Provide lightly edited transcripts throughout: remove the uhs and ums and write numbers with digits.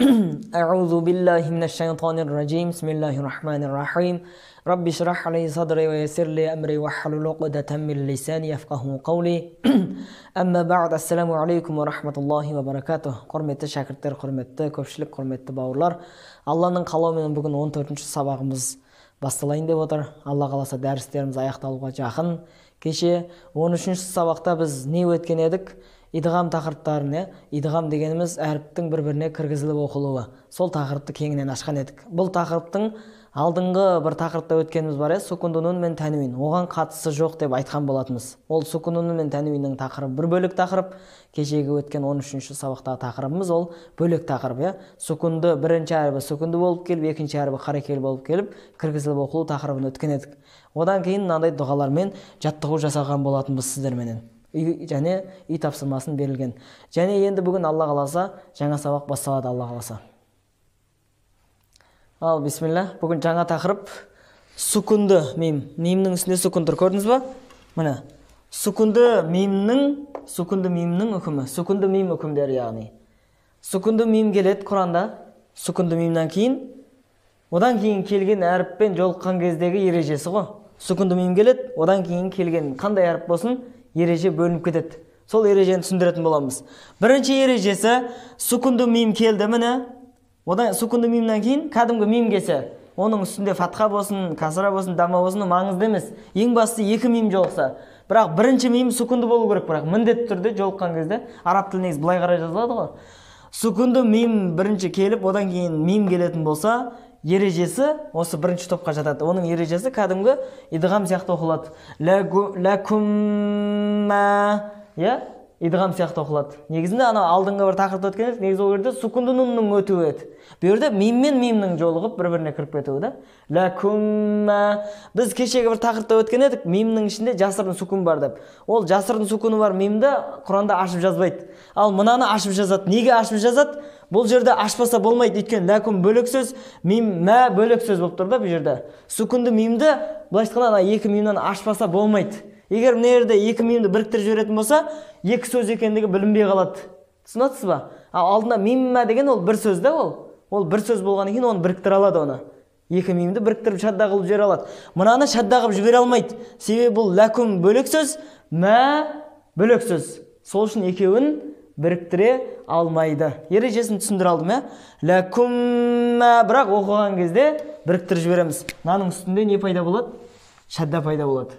أعوذ بالله من الشيطان الرجيم بسم الله الرحمن الرحيم رب اشرح لي صدري ويسر لي أمري واحلل عقدة من لساني يفقهوا قولي أما بعد السلام عليكم ورحمة الله وبركاته. Құрметті шәкірттер, құрметті көпшілік, құрметті бауырлар, Алланың қалауымен бүгін 14-ші сабағымыз басталайын деп отыр. Алла қаласа дәрістеріміз аяқталуға жақын. Кеше 13-ші сабақта біз не өткен едік? Идғам тақырыптарын, идғам дегеніміз әріптің бір-біріне кіргізіліп оқылуы. Сол тақырыпты кеңінен ашқан едік. Бұл тақырыптың алдыңғы бір тақырыпта өткеніміз бар, сукунду нун мен тәнуин. Оған қатысы жоқ деп айтқан болатынбыз. Ол сукунду нун мен тәнуиннің тақырыбы бір бөлек тақырып. Кешегі өткен 13-ші сабақтағы тақырыбымыз ол бөлек тақырып, Сукунду бірінші әрібі сукунду болып келіп, екінші әрібі қарекел болып келіп, кіргізіліп оқылу тақырыбын өткен едік. Одан кейін мынандай дұғалармен жаттығу жасаған болатынбыз сіздерменен. Және үй тапсырмасын берілген. Және енді бүгін Алла қаласа жаңа сабақ басталады, Алла қаласа. Ал бисмилла, бүгін жаңа тақырып сукунду мим. Мимнің үстінде сукун тұр, көрдіңіз ба? Міне. Сукунду мимнің үкімі. Сукунду мим үкімдері яғни. Сукунду мим келеді Құранда. Сукунду мимнен кейін, одан кейін келген әріппен жолыққан кездегі ережесі ғой. Сукунду мим келеді, одан кейін келген қандай әріп болсын, ереже бөлініп кетеді. Сол ережені түсіндіретін боламыз. Бірінші ережесі сукунду мим келді, міне. Одан сукунду мимнен кейін кәдімгі мим келсе, оның үстінде фатха болсын, касра болсын, дамма болсын, маңызды емес. Ең басты екі мим жолықса. Бірақ бірінші мим сукунду болу керек, бірақ міндетті түрде жолыққан кезде араб тілі негізі былай қарай жазылады ғой. Сукунду мим бірінші келіп, одан кейін мим келетін болса, ережесі осы бірінші топқа жатады. Оның ережесі кәдімгі идғам сияқты оқылады. Ләкумма, идғам сияқты оқылады. Негізінде ана алдыңғы бір тақырыпта өткен едік, негізі ол жерде сукунду нунның өтуі еді. Бұл жерде мим мен мимнің жолығып бір-біріне кіріп кетуі да. Ләкумма. Біз кешегі бір тақырыпта өткен едік, мимнің ішінде жасырын сукун бар деп. Ол жасырын сукуны бар мимді Құранда ашып жазбайды. Ал мынаны ашып жазады. Неге ашып жазады? Бұл жерде ашпаса болмайды, өйткені ләкум бөлек сөз, мим мә бөлек сөз болып тұр да бұл жерде. Сукунду мимді былай айтқанда екі мимнен ашпаса болмайды. Егер мына жерде екі мимді біріктіріп жіберетін болса, екі сөз екендігі білінбей қалады. Түсінесіз ба? Ал алдында мим мә деген ол бір сөз да ол. Ол бір сөз болғаннан кейін оны біріктіре алады оны. Екі мимді біріктіріп шадда қылып жібере алады. Мынаны шадда қылып жібере алмайды. Себебі бұл ләкум бөлек сөз, мә бөлек сөз. Сол үшін екеуін біріктіре алмайды. Ережесін түсіндіре алдым, ләкумма, бірақ оқыған кезде біріктіріп жібереміз. Мынаның үстінде не пайда болады? Шадда пайда болады.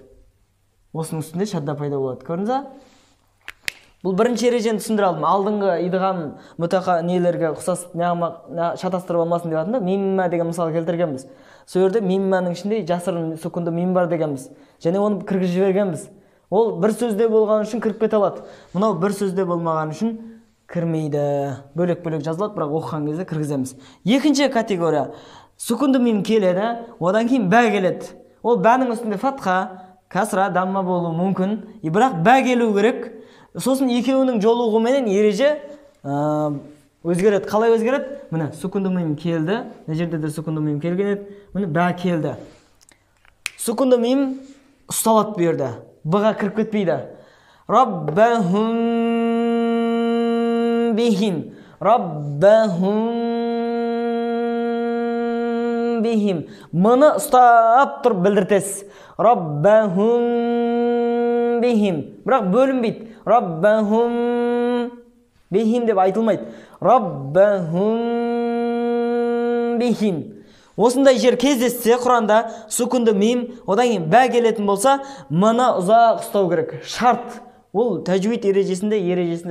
Осының үстінде шадда пайда болады. Көрдіңіз ба? Бұл бірінші ережені түсіндіре алдым. Алдыңғы идғам мұтақа нелерге ұқсас шатастырып алмасын деп атында мимма деген мысал келтіргенбіз. Сол жерде мимманың ішінде жасырын сукунду мим бар дегенбіз. Және оны кіргізіп жібергенбіз. Ол бір сөзде болған үшін кіріп кете алады. Мынау бір сөзде болмаған үшін кірмейді. Бөлек-бөлек жазылады, бірақ оқыған кезде кіргіземіз. Екінші категория. Сукунду мим келеді, одан кейін бә келеді. Ол бәнің үстінде фатха, касра, дамма болуы мүмкін. Бірақ бә келу керек. Сосын екеуінің жолығуымен ереже өзгереді. Қалай өзгереді? Міне, сукунду мим келді. Мына жерде де сукунду мим келген еді. Міне бә келді. Сукунду мим ұсталады бұл жерде. Бұға кіріп кетпейді. Раббахум бихим. Раббахум бихим. Мұны ұстап тұр білдіртесіз. Раббахум бихим. Бірақ бөлінбейді. Раббахум бихим деп айтылмайды. Раббахум бихим. Осындай жер кездессе Құранда сукунду мим, одан кейін бә келетін болса, мұны ұзақ ұстау керек. Шарт. Ол тәжвид ережесінде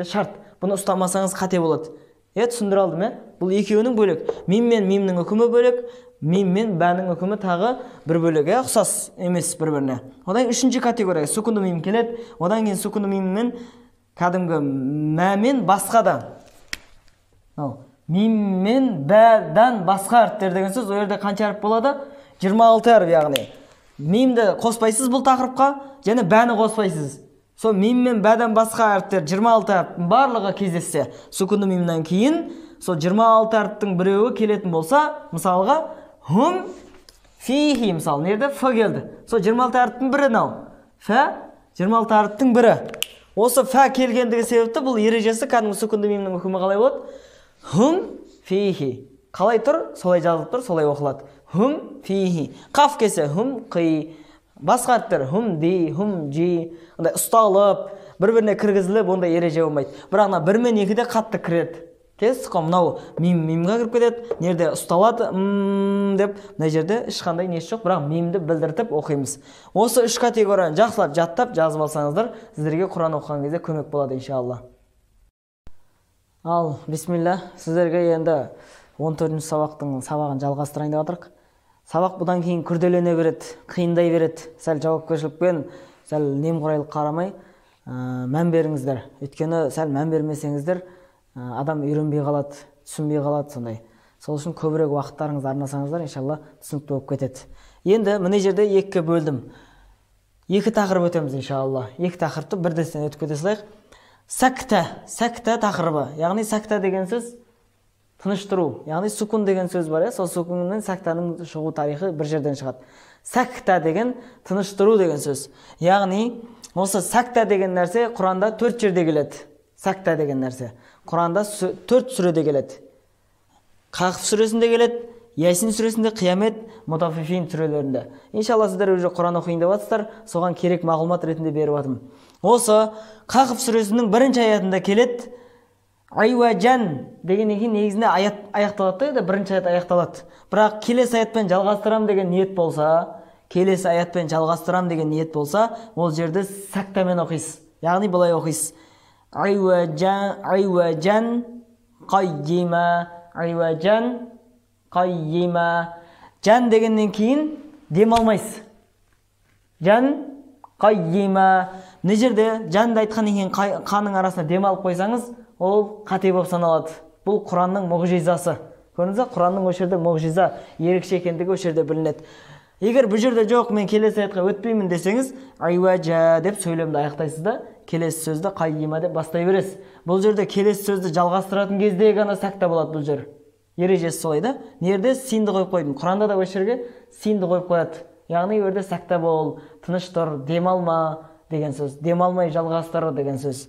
шарт. Бұны ұстамасаңыз қате болады. Түсіндіре алдым, Бұл екеуінің бөлек. Мим мен мимнің үкімі бөлек, мим мен бәнің үкімі тағы бір бөлек, ұқсас емес бір-біріне. Одан үшінші категория сукунду мим келеді. Одан кейін сукунду миммен кәдімгі мә мен басқа да. Мим мен бәдан басқа әріптер деген сөз, ол жерде қанша әріп болады? 26 әріп яғни. Мимді қоспайсыз бұл тақырыпқа, және бәні қоспайсыз. Сол мим мен бәдан басқа әріптер 26 әріп барлығы кездессе, сукунду мимнен кейін, сол 26 әріптің біреуі келетін болса, мысалға, хум фихи, мысалы, нерде? Ф келді. Сол 26 әріптің бірі нау. Фә 26 әріптің бірі. Осы фә келгендігі себепті бұл ережесі кәдімгі сукунду мимнің үкімі қалай болады? Хум фихи. Қалай тұр? Солай жазылып тұр, солай оқылады. Хум фихи. Қаф келсе хум қи. Басқа әріптер хум ди, хум жи. Ондай ұсталып, бір-біріне кіргізіліп, ондай ереже болмайды. Бірақ ана 1 мен 2-де қатты кіреді. Тез мынау мимға кіріп кетеді, нерде ұсталады деп, мына жерде ешқандай несі жоқ, бірақ мимді білдіртіп оқимыз. Осы 3 категорияны жақсылап жаттап жазып алсаңыздар, сіздерге Құран оқыған кезде көмек болады иншалла. Ал бисмилла, сіздерге енді 14-ші сабағын жалғастырайын деп жатырмық. Сабақ бұдан кейін күрделене береді, қиындай береді. Сәл жауапкершілікпен, сәл немқұрайлық қарамай мән беріңіздер. Өйткені сәл мән бермесеңіздер, адам үйренбей қалады, түсінбей қалады сондай. Сол үшін көбірек уақыттарыңызды арнасаңыздар, иншалла түсінікті болып кетеді. Енді мына жерде 2-ге бөлдім. 2 тақырып өтеміз иншалла. 2 тақырыпты бірден өтіп кете салайық. Сәкта тақырыбы. Яғни сәкта деген сөз тыныштыру. Яғни сукун деген сөз бар, сол сукуннан сәктаның шығу тарихы бір жерден шығады. Сәкта деген тыныштыру деген сөз. Яғни осы сәкта деген нәрсе Құранда 4 жерде келеді. Сәкта деген нәрсе Құранда 4 сүреде келеді. Қағып сүресінде келеді, Ясин сүресінде, Қиямет, Мутаффифин сүрелерінде. Иншалла сіздер уже Құран оқиын деп жатсыздар, соған керек мағлұмат ретінде беріп жатырмын. Осы Қағып сүресінің 1-ші аятында келеді. Айуажан дегеннен кейін негізінде аят аяқталады да, 1-ші аят аяқталады. Бірақ келесі аятпен жалғастырам деген ниет болса, ол жерде сәктамен оқисыз. Яғни былай оқисыз. Айуажан қаййима. Жан дегеннен кейін демалмайсыз. Жан қаййима. Мына жерде жанды айтқаннан кейін қаның арасына демалып қойсаңыз, ол қате болып саналады. Бұл Құранның мұғжизасы. Көрдіңіз бе? Құранның осы жерде мұғжиза, ерекше екендігі осы жерде білінеді. Егер бұл жерде жоқ, мен келесі аятқа өтпеймін десеңіз, айуажа деп сөйлемді аяқтайсыз да, келесі сөзді қаййима деп бастай бересіз. Бұл жерде келесі сөзді жалғастыратын кезде ғана сәкта болады бұл жер. Ережесі солай да. Нерде синді қойып қойдым. Құранда да осы жерге синді қойып қояды. Яғни өрде сәкта бол, тыныш тұр, демалма деген сөз. Демалмай жалғастыр деген сөз.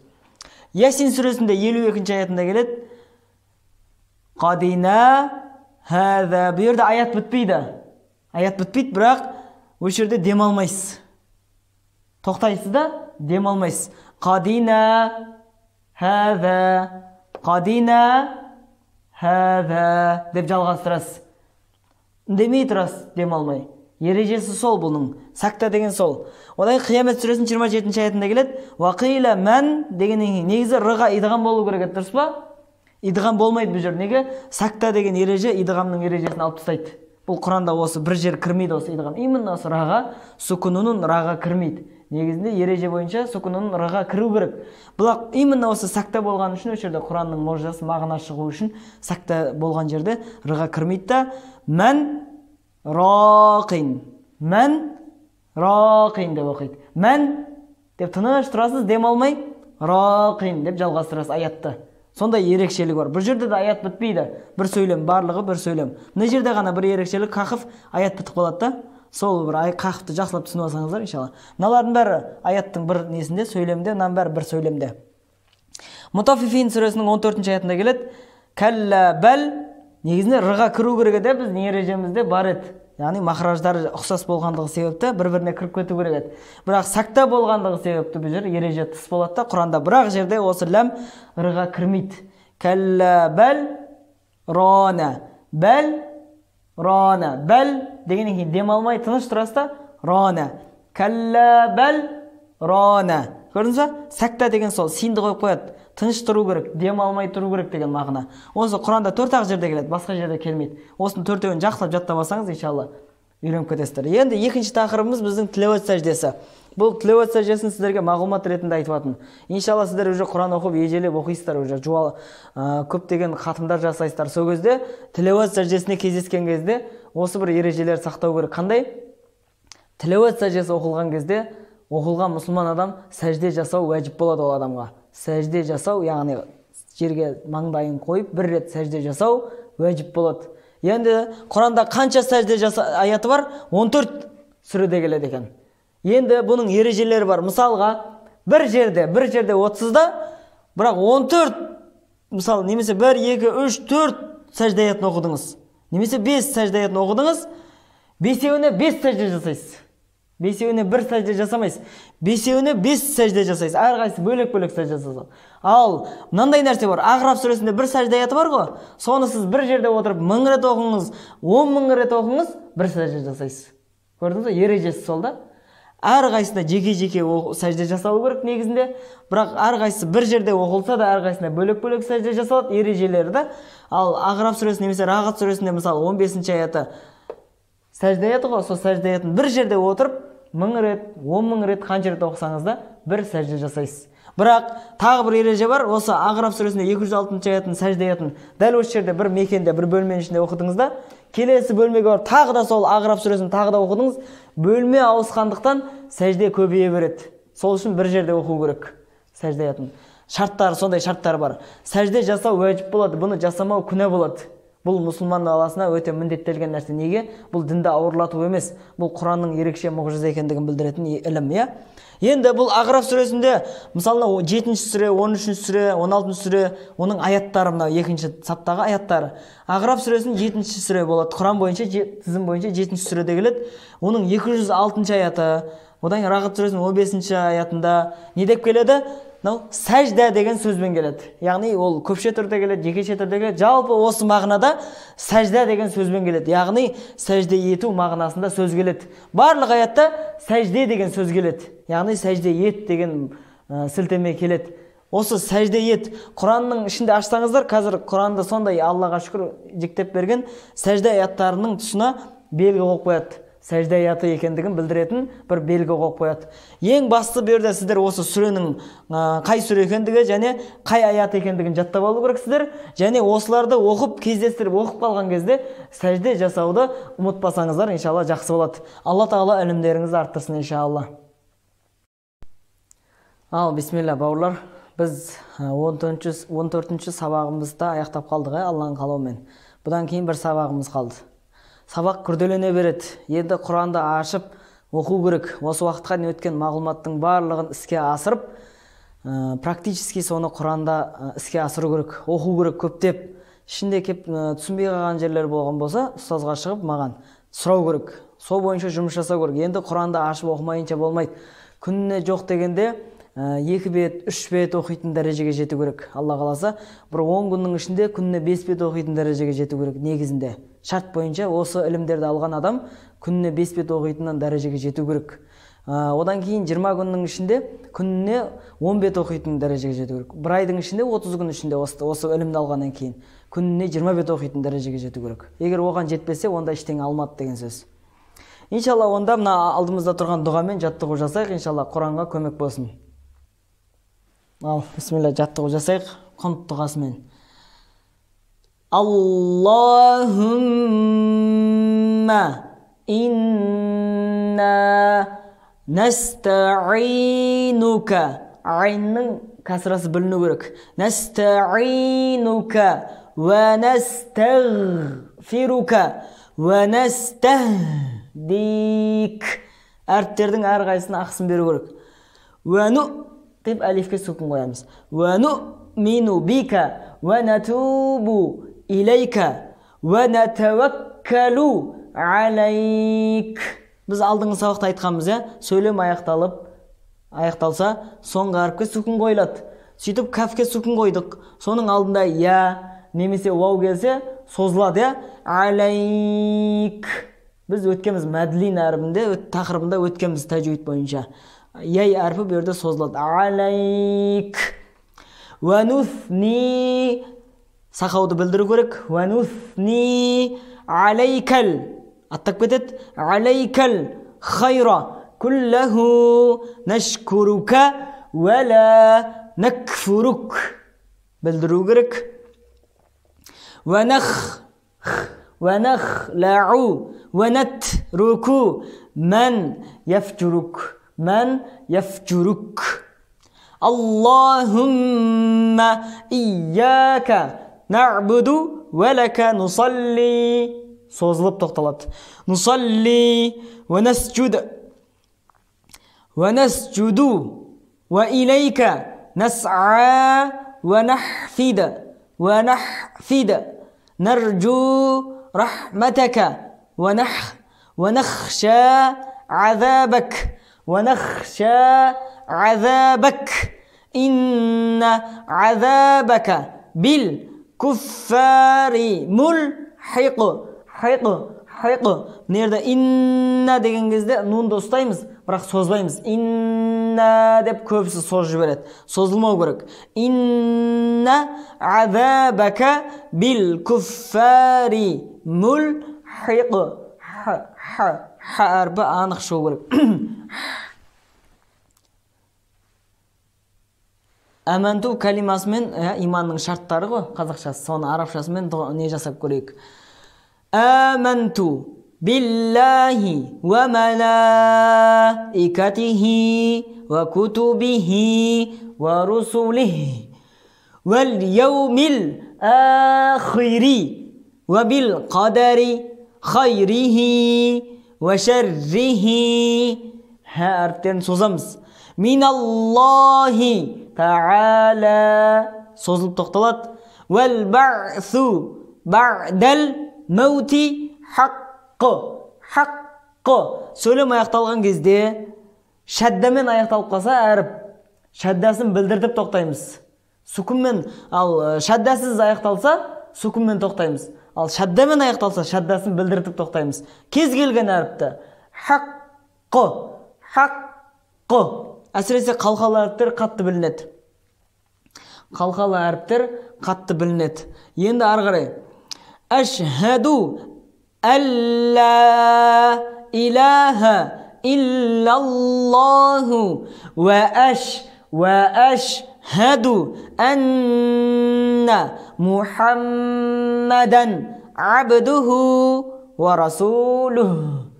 Ясин сүресінде 52-ші аятында келеді. Қадина хәза. Бұл жерде аят бітпейді. Аят бітпейді, бірақ осы жерде демалмайсыз. Тоқтайсыз да, демалмайсыз. Қадина хәза. Қадина хәза деп жалғастырасыз. Демей тұрасыз, демалмай. Ережесі сол бұның. Сәкта деген сол. Одан Қиямет сүресінің 27-ші аятында келеді. Уақила мән дегеннен кейін негізі рыға идғам болу керек, дұрыс па? Идғам болмайды бұл жер. Неге? Сәкта деген ереже идғамның ережесін алып тастайды. Бұл Құранда осы бір жер кірмейді, осы идғам. Именно осы раға, сукунунun раға кірмейді. Негізінде ереже бойынша сукунунun раға кіру керек. Бірақ именно осы сәкта болған үшін, осы жерде Құранның мұғжизасы мағына шығу үшін сәкта болған жерде раға кірмейді да. Мән рақин. Мән рақин деп оқиды. Мән деп тыныш тұрасыз, демалмай, рақин деп жалғастырасыз аятты. Сондай ерекшелік бар. Бір жерде де аят бітпейді. Бір сөйлем, барлығы бір сөйлем. Мына жерде ғана бір ерекшелік, қақыф аят бітіп қалады да. Сол бір қақыфты жақсылап түсініп алсаңыздар иншалла. Мыналардың бәрі аяттың бір несінде, сөйлемде, мынаның бәрі бір сөйлемде. Мутаффифин сүресінің 14-ші аятында келеді. Кәллә бәл, негізінде рыға кіру керек еді, біздің ережемізде бар еді. Яғни махраждары ұқсас болғандығы себепті бір-біріне кіріп кету керек еді. Бірақ сәкта болғандығы себепті бұл жер ереже тыс болады да. Құранда бірақ жерде осы ләм рыға кірмейді. Кәллә бәл рана. Бәл рана. Бәл дегеннен кейін демалмай тыныш тұрасыз да. Рана. Кәллә бәл рана. Көрдіңіз бе? Сәкта деген сол, синді қойып қояды. Тыныш тұру керек, демалмай тұру керек деген мағына. Осы Құранда 4-ақ жерде келеді, басқа жерде келмейді. Осының 4-еуін жақсылап жаттап алсаңыз, иншалла, үйреніп кетесіздер. Енді екінші тақырыбымыз біздің тілеуат сәждесі. Бұл тілеуат сәждесін сіздерге мағлұмат ретінде айтып жатырмын. Иншалла сіздер уже Құран оқып, ежелеп оқисыздар, уже көптеген хатымдар жасайсыздар. Сол кезде тілеуат сәждесіне кездескен кезде осы бір ережелер сақтау керек. Қандай? Тілеуат сәждесі оқылған кезде оқылған мұсылман адам сәжде жасау уәжіп болады ол адамға. Сәжде жасау, яғни жерге маңдайын қойып, бір рет сәжде жасау уәжіп болады. Енді Құранда қанша сәжде аяты бар? 14 сүреде келеді екен. Енді бұның ережелері бар. Мысалға, бір жерде 30-да, бірақ 14, мысалы, немесе 1, 2, 3, 4 сәжде аятын оқыдыңыз, немесе 5 сәжде аятын оқыдыңыз, 5-еуіне 5 сәжде жасайсыз. 5-еуіне 1 сәжде жасамайсыз. 5-еуіне 5 сәжде жасайсыз. Әрқайсысы бөлек-бөлек сәжде жасайсыз. Ал мынандай нәрсе бар. Ағраф сүресінде 1 сәжде аяты бар ғой. Соны сіз бір жерде отырып 1000 рет оқыңыз, 10.000 рет оқыңыз, 1 сәжде жасайсыз. Көрдіңіз бе? Ережесі сол да. Әрқайсысына жеке-жеке сәжде жасалу керек негізінде. Бірақ әрқайсысы бір жерде оқылса да, әрқайсысына бөлек-бөлек сәжде жасалады, ережелері да. Ал Ағраф сүресінде немесе Рағат сүресінде мысалы 15 аяты сәжде аяты ғой, сол сәжде аятын бір жерде отырып 1000 рет, 10.000 рет қанша рет оқысаңыз да бір сәжде жасайсыз. Бірақ тағы бір ереже бар. Осы Ағраф сүресінде 206 аятын сәжде аятын дәл осы жерде бір мекенде, бір бөлменің ішінде оқыдыңыз да, келесі бөлмеге барып тағы да сол Ағраф сүресін тағы да оқыдыңыз, бөлме ауысқандықтан сәжде көбейе береді. Сол үшін бір жерде оқу керек сәжде аятын. Шарттары, сондай шарттар бар. Сәжде жасау уәжіп болады, бұны жасамау күнә болады. Бұл мұсылман баласына өте міндеттелген нәрсе. Неге? Бұл дінді ауырлату емес. Бұл Құранның ерекше мұғжиза екендігін білдіретін ілім, иә? Енді бұл Ағраф сүресінде, мысалына 7-ші сүре, 13-ші сүре, 16-ші сүре, оның аяттары, мынау 2-ші саптағы аяттары. Ағраф сүресінің 7-ші сүре болады. Құран бойынша, тізім бойынша 7-ші сүреде келеді. Оның 206-ші аяты, одан Рағат сүресінің 15-ші аятында не деп келеді? Сәждә деген сөзбен келеді. Яғни ол көпше түрде келеді, жекеше түрде келеді. Жалпы осы мағынада сәждә деген сөзбен келеді. Яғни сәжде ету мағынасында сөз келеді. Барлық аятта сәжде деген сөз келеді. Яғни сәжде ет деген сілтеме келеді. Осы сәжде ет. Құранның ішінде ашсаңыздар, қазір Құранды сондай Аллаға шүкір жіктеп берген сәжде аяттарының тұсына белгі қойып қояды. Сәжде аяты екендігін білдіретін бір белгі қойып қояды. Ең басты берді сіздер осы сүренің қай сүре екендігі және қай аят екендігін жаттап алу керексіздер. Және осыларды оқып, кездестіріп оқып қалған кезде сәжде жасауды ұмытпасаңыздар, иншалла жақсы болады. Алла тағала ілімдеріңізді арттырсын, иншалла. Ал, бисмилля, бауырлар. Біз 14-ші сабағымызда аяқтап қалдық, Алланың қалауымен. Бұдан кейін бір сабағымыз қалды. Сабақ күрделене береді. Енді Құранды ашып оқу керек. Осы уақытқа дейін өткен мағлұматтың барлығын іске асырып, практически соны Құранда іске асыру керек, оқу керек көптеп. Ішінде кеп түсінбей қалған жерлер болған болса, ұстазға шығып маған сұрау керек. Сол бойынша жұмыс жасау керек. Енді Құранды ашып оқымайынша болмайды. Күніне жоқ дегенде 2 бет, 3 бет оқитын дәрежеге жету керек. Алла қаласа, бір 10 күннің ішінде күніне 5 бет оқитын дәрежеге жету керек негізінде. Шарт бойынша осы ілімдерді алған адам күніне 5 бет оқитыннан дәрежеге жету керек. Одан кейін 20 күннің ішінде күніне 10 бет оқитын дәрежеге жету керек. Бір айдың ішінде 30 күн ішінде осы ілімді алғаннан кейін күніне 20 бет оқитын дәрежеге жету керек. Егер оған жетпесе, онда ештеңе алмады деген сөз. Иншалла, онда мына алдымызда тұрған дұғамен жаттығу жасайық, иншалла Құранға көмек болсын. Ал, бисмилля, жаттығу жасайық құнт дұғасымен. Аллахумма инна настаинука. Айнның кәсірасы біліну керек. Настаинука ва настагфирука ва настахдик. Әріптердің әрқайсысына ақысын беру керек. Уәну деп әлифке сүкін қоямыз. Уәну мину бика ва натубу илейка ва натаваккалу алейк. Біз алдыңғы сабақта айтқанбыз, сөйлем аяқталса, соңғы әріпке сүкін қойылады. Сөйтіп кафке сүкін қойдық. Соның алдында я немесе вау келсе, созылады, алейк. Біз өткенбіз мәдлин әрібінде, тақырыбында өткенбіз тәжвид бойынша. Яй әрпі берді созылады. Алейк. Вәнуфни. Сақауды білдіру керек. Вәнуфни алейкәл. Аттап кетеді. Алейкәл хайра. Күлләху нашкурука вәлә накфурук. Білдіру керек. Вәнәхләу вәнәтруку мән яфджурук. من يفجرك اللهم إياك نعبد ولك نصلي созылып тоқталады. نصلي ونسجد وإليك نسعى ونحفد نرجو رحمتك ونخشى عذابك ونخشى عذابك إن عذابك بالكفار ملحق حق Нерде инна деген кезде нунды ұстаймыз, бірақ созбаймыз. Инна деп көбісі созып жібереді. Созылмау керек. Инна азабака бил куффари мулхиқ. Харбы анық шығу керек. Әмәнту калимасымен иманның шарттары ғой, қазақшасы, соны арабшасымен не жасап көрейік. Әмәнту بالله وملائكته وكتبه ورسله واليوم الآخر وبالقدر خيره وشره harflerini sozamız. Minallahi ta'ala sozulup toxtalat. Vel ba'su ba'dal mauti haqqı. Söylem аяқталған кезде шаддамен аяқталып қалса әріп шаддасын білдіртіп тоқтаймыз. Сүкінмен, ал шаддасыз аяқталса сүкінмен тоқтаймыз. Ал шаддамен аяқталса шаддасын білдіртіп тоқтаймыз. Кез келген әріпті haqqı. Әсіресе қалқалы әріптер қатты білінеді. Қалқалы әріптер қатты білінеді. Енді ары қарай. Ашхаду Alla ilaha illallahu wa ashhadu anna Muhammadan abduhu wa rasuluhu.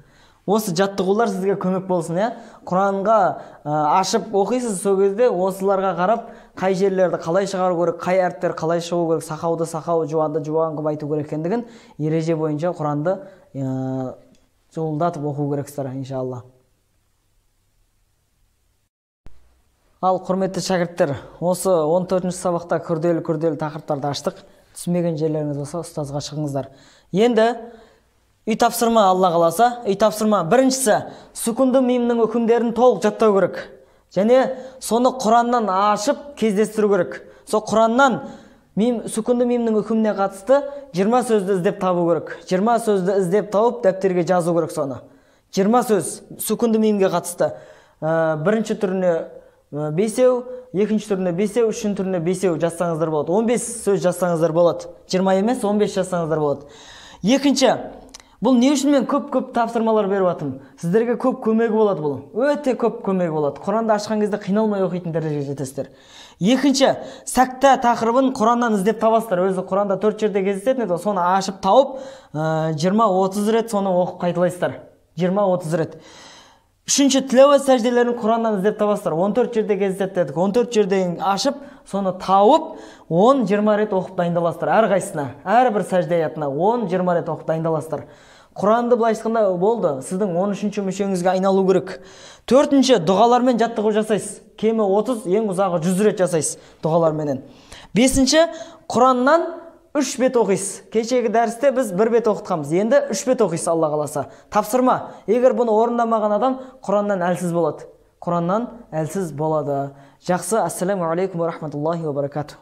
Осы жаттығулар сізге көмек болсын, Құранға ашып оқисыз, сол кезде осыларға қарап, қай жерлерді қалай шығару керек, қай әріптер қалай шығу керек, сақауды сақау, жуанды жуан қылып айту керек екендігін ереже бойынша Құранды жолдатып оқу керексіздер, иншалла. Ал құрметті шәкірттер, осы 14-ші сабақта күрделі тақырыптарды аштық. Түсінбеген жерлеріңіз болса, ұстазға шығыңыздар. Енді үй тапсырма, Алла қаласа, үй тапсырма. Біріншісі, сүкінді мимнің үкімдерін толық жаттау керек. Және соны Құраннан ашып кездестіру керек. Сол Құраннан сүкінді мимнің үкіміне қатысты 20 сөзді іздеп табу керек. 20 сөзді іздеп тауып дәптерге жазу керек соны. 20 сөз сүкінді мимге қатысты. Бірінші түріне 5-еу, екінші түріне 5-еу, үшінші түріне 5-еу жазсаңыздар болады. 15 сөз жазсаңыздар болады. 20 емес, 15 жазсаңыздар болады. Екінші, бұл не үшін мен көп тапсырмалар беріп жатырмын? Сіздерге көп көмегі болады бұл. Өте көп көмегі болады. Құранды ашқан кезде қиналмай оқитын дәрежеге жетесіздер. Екінші, сәкта тақырыбын Құраннан іздеп табасыздар. Өзі Құранда 4 жерде кездесетін еді, соны ашып тауып, 20-30 рет соны оқып қайталайсыздар. 20-30 рет. Үшінші, тіләуат сәжделерін Құраннан іздеп табасыздар. 14 жерде кездесетін, 14 жерден ашып, соны тауып, 10-20 рет оқып дайындаласыздар. Әр қайсына, әрбір сәжде аятына 10-20 рет оқып дайындаласыздар. Құранды былай айтқанда болды, сіздің 13-ші мүшеңізге айналу керек. Төртінші, дұғалармен жаттығу жасайсыз. Кемі 30, ең ұзағы 100 рет жасайсыз дұғаларменен. Бесінші, Құраннан 3 бет оқисыз. Кешегі дәрісте біз 1 бет оқытқанбыз. Енді 3 бет оқисыз, Алла қаласа. Тапсырма. Егер бұны орындамаған адам Құраннан әлсіз болады. Құраннан әлсіз болады. Жақсы, ассаламу алейкум ва рахматуллахи ва баракату.